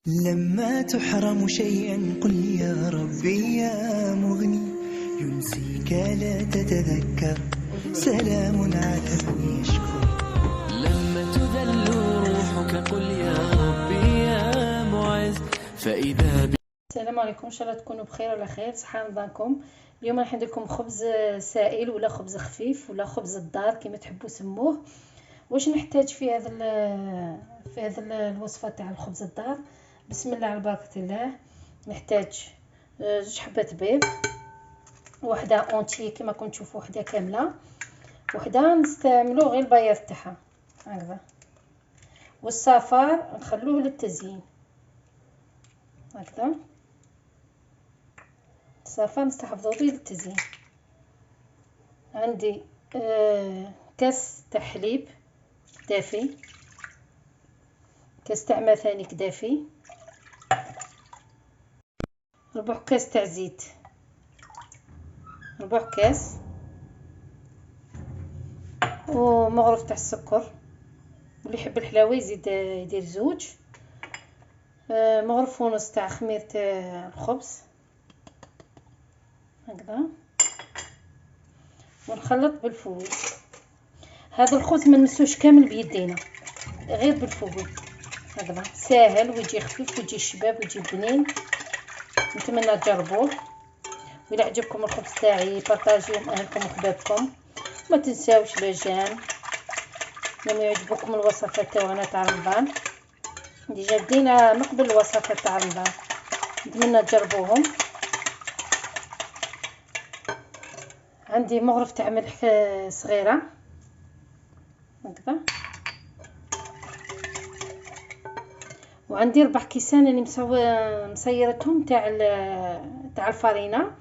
لما تحرم شيئا قل يا ربي يا مغني، ينسيك لا تتذكر، سلام عاد من يشكر. لما تذل روحك قل يا ربي يا معز، فإذا السلام عليكم، ان شاء الله تكونوا بخير وعلى خير. صحه رمضانكم. اليوم راح ندير لكم خبز سائل ولا خبز خفيف ولا خبز الدار كما تحبوا سموه. واش نحتاج في هذا الوصفه تاع الخبز الدار؟ بسم الله على بركه الله. نحتاج 2 حبات بيض، وحده اونتي كما راكم تشوفوا، وحده كامله، وحده نستعملوا غير البياض تاعها هكذا، والصفار نخلوه للتزيين هكذا. الصفار نستحفظوا به للتزيين. عندي كاس تاع حليب دافي، كاس تاع مثانيك دافي، ربع كاس تاع زيت، ربع كاس، ومغرف تاع السكر، واللي يحب الحلاوه يزيد يدير 2، مغرف ونص تاع خميره الخبز هكذا، ونخلط بالفوي. هذا الخبز ما نمسوش كامل بيدينا، غير بالفوي هكذا، ساهل ويجي خفيف ويجي شباب ويجي بنين. نتمنى تجربوه، وإلا عجبكم الخبز تاعي بارطاجيوه مع اهلكم وحبابكم. ما تنساوش لاجان. لما يعجبكم الوصفات تاعنا تاع رمضان، ديجا بدينا من قبل الوصفات تاع رمضان، نتمنى تجربوهم. عندي مغرف تاع ملح صغيره هكذا، وعندي 4 كيسان اللي مصيرتهم تاع الفرينه.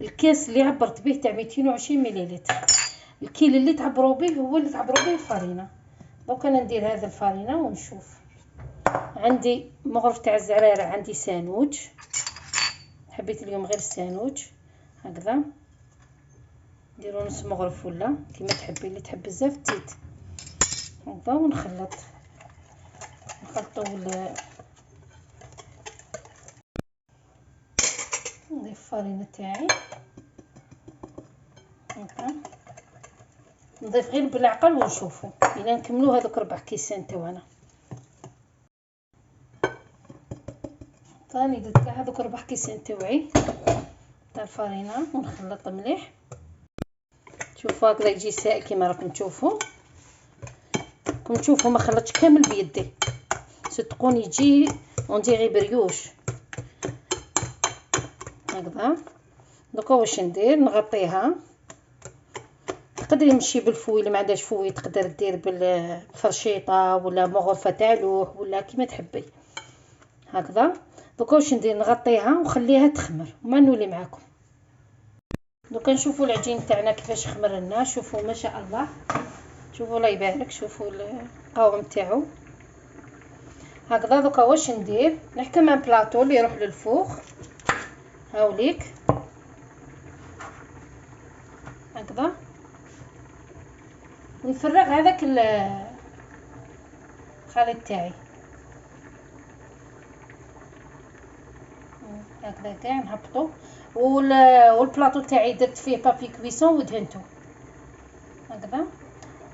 الكاس اللي عبرت به تاع 220 مليلتر، الكيل اللي تعبروا به هو اللي تعبروا به الفرينه. دونك انا ندير هذا الفرينه ونشوف. عندي مغرف تاع الزراره، عندي سانوج، حبيت اليوم غير السانوج هكذا. نديرو نص مغرف ولا كيما تحبي، اللي تحب بزاف تزيد هكذا. ونخلطوا نضيف الفرينه تاعي هكذا، نضيف غير بالعقل ونشوفوا الا نكملوا هذوك 4 كيسان تاعنا. ثاني درت هذوك 4 كيسان تاوعي تاع الفرينه، ونخلط مليح. شوفوا هكذا يجي سائل كما راكم تشوفوا. ما خلطتش كامل بيدي، صدقوني يجي ونديري بريوش هكذا. دوكا واش ندير؟ نغطيها. تقدري تمشي بالفوي، اللي ما عندهاش فوي تقدر دير بالفرشيطه ولا مغرفه تاع لوح ولا كيما تحبي هكذا. دوكا واش ندير؟ نغطيها ونخليها تخمر وما نولي معاكم. دوكا نشوفوا العجين تاعنا كيفاش خمر لنا. شوفوا ما شاء الله، شوفوا الله يبارك، شوفوا القوام تاعو هكذا. دوكا واش ندير؟ نحكم عن بلاطو اللي يروح للفوق هاوليك هكذا، ونفرغ هذاك الخليط تاعي هكذا كاع نهبطو. والبلاطو تاعي درت فيه بابي كويسون ودهنته هكذا.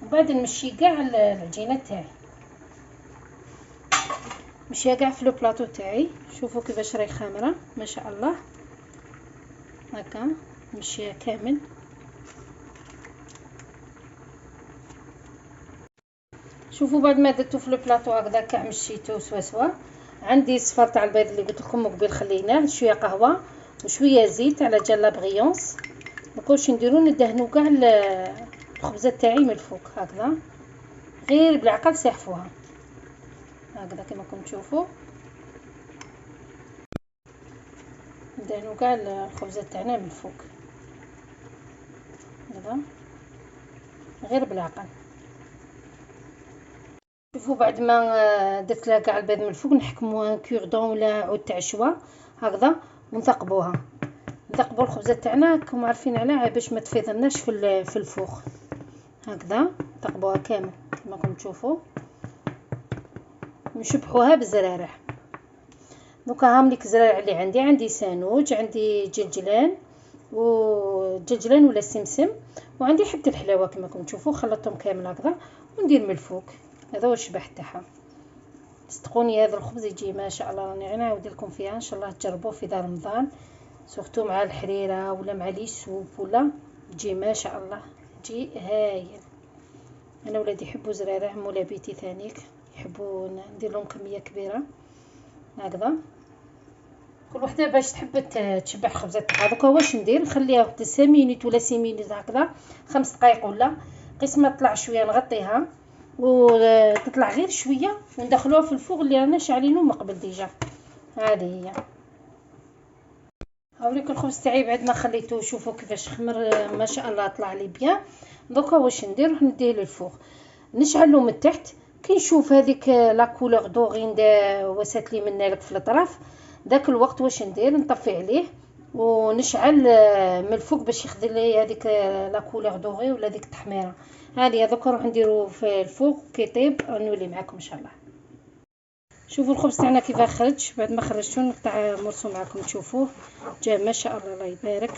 ومن بعد نمشي كاع العجينه تاعي، مشيها كاع في البلاطو تاعي. شوفوا كيفاش راهي خامره ما شاء الله هكا، نمشيها كامل. شوفوا بعد ما درتو في البلاطو هكذا كاع مشيتو سوا. عندي الصفار تاع البيض اللي قلت لكم قبل خليناه، شويه قهوه وشويه زيت على جال لابغيونس. دونك واش نديرو؟ ندهنو كاع الخبزه تاعي من الفوق هكذا، غير بالعقل سيحفوها هكذا كما راكم تشوفوا. ندهنو كاع الخبزه تاعنا من الفوق هكذا، غير بالعقل. شوفوا بعد ما درت لها كاع البيض من الفوق، نحكموها كوردون ولا عود تاع شوا هكذا، ونثقبوها. نثقبوا الخبزه تاعنا كما عارفين عليها باش ما تفيضلناش في الفوق هكذا. نثقبوها كامل كما راكم تشوفوا، نشبحوها بالزرارح دوكا هامليك الزرارع اللي عندي سانوج، عندي جلجلان ولا سمسم، وعندي حتى الحلاوه كما راكم تشوفوا. خلطتهم كامل هكذا وندير من الفوق. هذا هو الشبح تاعها. صدقوني هذا الخبز يجي ما شاء الله، راني غير نعاود لكم فيها ان شاء الله تجربوه في دار رمضان، سورتو مع الحريره ولا مع لي سوب ولا، تجي ما شاء الله، تجي هايل. انا ولادي يحبوا زرارع، مولا بيتي ثانيك يحبوا ندير لهم كميه كبيره هكذا. كل وحده باش تحب تشبع الخبزات تاعها. دوكا واش ندير، نخليها 5 مينوت ولا 6 مينوت هكذا، 5 دقائق ولا، قيس ما طلع شويه نغطيها وتطلع غير شويه وندخلوها في الفوغ اللي رانا شاعلينه من قبل ديجا. هذه هي. هاوليك الخبز تاعي بعد ما خليته، شوفوا كيفاش خمر ما شاء الله طلع لي بيان. دوكا واش ندير، نديه للفوغ، نشعلو من التحت. كي نشوف هذيك لا كولور دوغين وسات لي منا لك في الاطراف، داك الوقت واش ندير، نطفي عليه ونشعل من الفوق باش ياخذ لي هذيك لا كولور دوغي ولا ديك التحميره. هذه دوكا نروح نديرو في الفوق كي يطيب نولي معكم ان شاء الله. شوفوا الخبز تاعنا كيف خرج. بعد ما خرجته نقطع مرسوم معكم تشوفوه، جا ما شاء الله الله يبارك.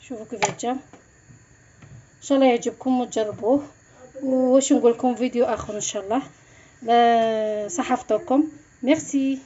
شوفوا كيف جا، ان شاء الله يعجبكم وتجربوه. واش نقول لكم، فيديو اخر ان شاء الله. صحفتكم، ميرسي.